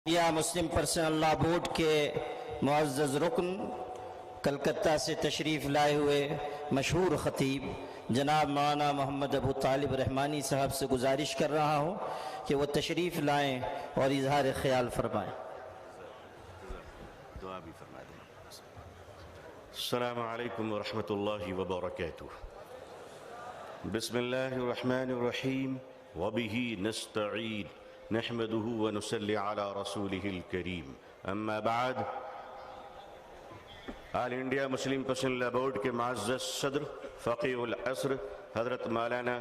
یا مسلم پرسنل لا بورڈ کے معزز رکن کلکتہ سے تشریف لائے ہوئے مشہور خطیب جناب مولانا محمد ابو طالب رحمانی صاحب سے گزارش کر رہا ہوں کہ وہ تشریف لائیں اور اظہار خیال فرمائیں۔ دعا بھی فرما دیں۔ السلام علیکم ورحمۃ اللہ وبرکاتہ۔ بسم اللہ الرحمن الرحیم وبہ نستعین نحمدہ ونصلی علی رسولہ الکریم، اما بعد۔ آل انڈیا مسلم پرسنل لا بورڈ کے معزز صدر فقیہ العصر حضرت مولانا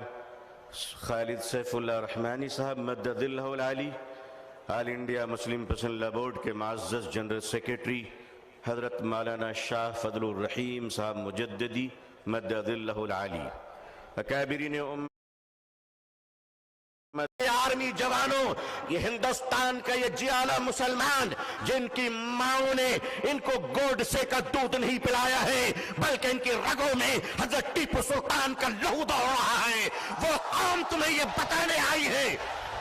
خالد سیف اللہ رحمانی صاحب مدد اللہ العالی، آل انڈیا مسلم پرسنل لا بورڈ کے معزز جنرل سیکریٹری حضرت مولانا شاہ فضل الرحیم صاحب مجددی مدد اللہ العالی، اکابرین آرمی جوانوں، یہ ہندوستان کا یہ جیالا مسلمان جن کی ماؤں نے ان کو گوڈ سے کا دودھ نہیں پلایا ہے بلکہ ان کی رگوں میں حضرت ٹیپو سلطان کا لہو دوڑ رہا ہے، وہ قوم تمہیں یہ بتانے آئی ہے،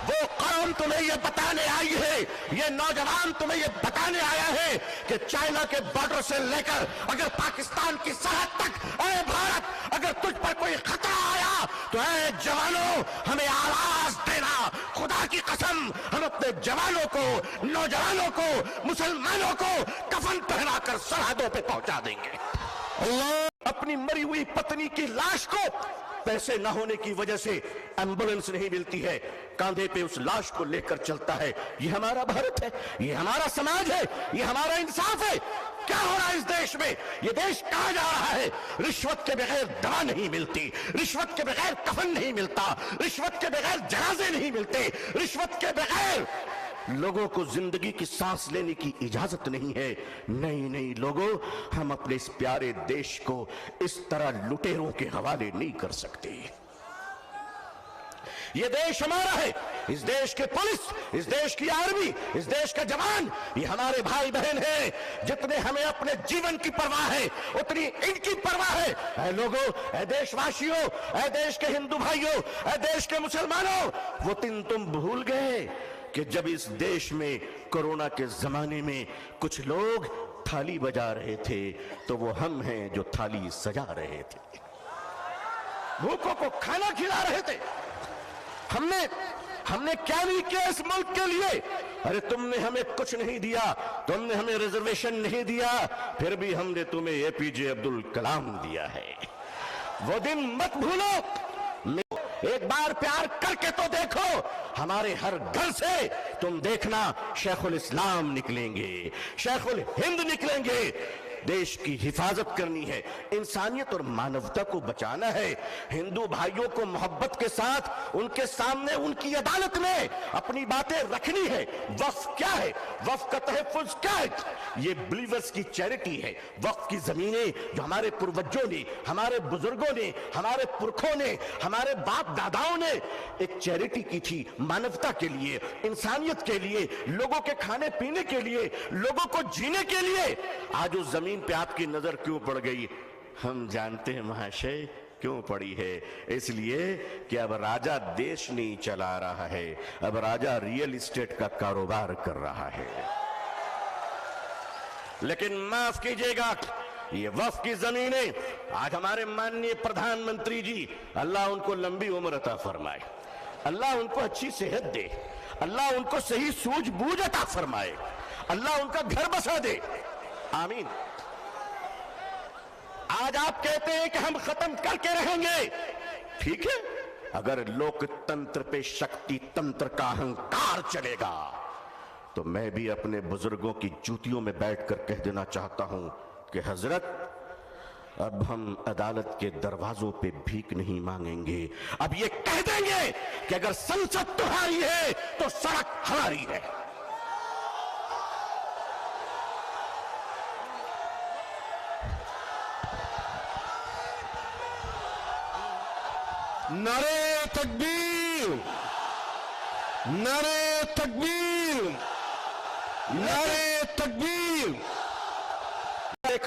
وہ قوم تمہیں یہ بتانے آئی ہے، یہ نوجوان تمہیں یہ بتانے آیا ہے کہ چائنا کے بارڈر سے لے کر اگر پاکستان کی سرحد تک، اے بھارت، اگر تجھ پر کوئی خطرہ آیا تو اے جوانوں ہمیں آواز دینا، خدا کی قسم ہم اپنے جوانوں کو، نوجوانوں کو، مسلمانوں کو کفن پہنا کر سرحدوں پہ پہنچا دیں گے۔ اللہ اپنی مری ہوئی پتنی کی لاش کو پیسے نہ ہونے کی وجہ سے ایمبولنس نہیں ملتی ہے، کاندھے پہ اس لاش کو لے کر چلتا ہے۔ یہ ہمارا بھارت ہے، یہ ہمارا سماج ہے، یہ ہمارا انصاف ہے۔ کیا ہو رہا ہے اس دیش میں؟ یہ دیش کہاں جا رہا ہے؟ رشوت کے بغیر دوا نہیں ملتی، رشوت کے بغیر کفن نہیں ملتا، رشوت کے بغیر جنازے نہیں ملتے، رشوت کے بغیر لوگوں کو زندگی کی سانس لینے کی اجازت نہیں ہے۔ نہیں لوگوں، ہم اپنے اس پیارے دیش کو اس طرح لٹیروں کے حوالے نہیں کر سکتے۔ یہ دیش ہمارا ہے، اس دیش کے پولیس، اس دیش کی آرمی، اس دیش کا جوان، یہ ہمارے بھائی بہن ہیں۔ جتنے ہمیں اپنے جیون کی پرواہ ہے اتنی ان کی پرواہ ہے۔ اے لوگوں، اے دیش واسیوں، اے دیش کے ہندو بھائیوں، اے دیش کے مسلمانوں، وہ دن تم بھول گئے کہ جب اس دیش میں کورونا کے زمانے میں کچھ لوگ تھالی بجا رہے تھے تو وہ ہم ہیں جو تھالی سجا رہے تھے، بھوکوں کو کھانا کھلا رہے تھے۔ ہم نے کیا نہیں کیا اس ملک کے لیے؟ ارے تم نے ہمیں کچھ نہیں دیا، تم نے ہمیں ریزرویشن نہیں دیا، پھر بھی ہم نے تمہیں اے پی جے عبد الکلام دیا ہے۔ وہ دن مت بھولو، ایک بار پیار کر کے تو دیکھو، ہمارے ہر گھر سے تم دیکھنا شیخ الاسلام نکلیں گے، شیخ الہند نکلیں گے۔ دیش کی حفاظت کرنی ہے، انسانیت اور مانوتا کو بچانا ہے، ہندو بھائیوں کو محبت کے ساتھ ان کے سامنے ان کی عدالت میں اپنی باتیں رکھنی ہے۔ وقف کیا ہے؟ وقف کا تحفظ کیا ہے؟ یہ بلیورز کی چیریٹی ہے۔ وقف کی زمینیں جو ہمارے پروجوں نے، ہمارے بزرگوں نے، ہمارے پرکھوں نے، ہمارے باپ داداؤں نے ایک چیریٹی کی تھی، مانوتا کے لیے، انسانیت کے لیے، لوگوں کے کھانے پینے کے لیے، لوگوں کو جینے کے لیے۔ آج اس زمین پہ آپ کی نظر کیوں پڑ گئی؟ ہم جانتے ہیں مہاشے کیوں پڑی ہے، اس لیے کہ اب راجہ دیش نہیں چلا رہا ہے، اب راجہ ریئل اسٹیٹ کا کاروبار کر رہا ہے۔ لیکن معاف کیجئے گا، یہ وقف کی زمینیں آج ہمارے ماننی پردھان منتری جی، اللہ ان کو لمبی عمر عطا فرمائے، اللہ ان کو اچھی صحت دے، اللہ ان کو صحیح سوجھ بوجھ عطا فرمائے، اللہ ان کا گھر بسا دے، آمین۔ آج آپ کہتے ہیں کہ ہم ختم کر کے رہیں گے، ٹھیک ہے، اگر لوک تنتر پہ شکتی تنتر کا اہنکار چلے گا تو میں بھی اپنے بزرگوں کی جوتیوں میں بیٹھ کر کہہ دینا چاہتا ہوں کہ حضرت اب ہم عدالت کے دروازوں پہ بھیک نہیں مانگیں گے، اب یہ کہہ دیں گے کہ اگر سنسد تمہاری ہے تو سڑک ہماری ہے۔ نعرہ تکبیر، نعرہ تکبیر، نعرہ تکبیر۔ ایک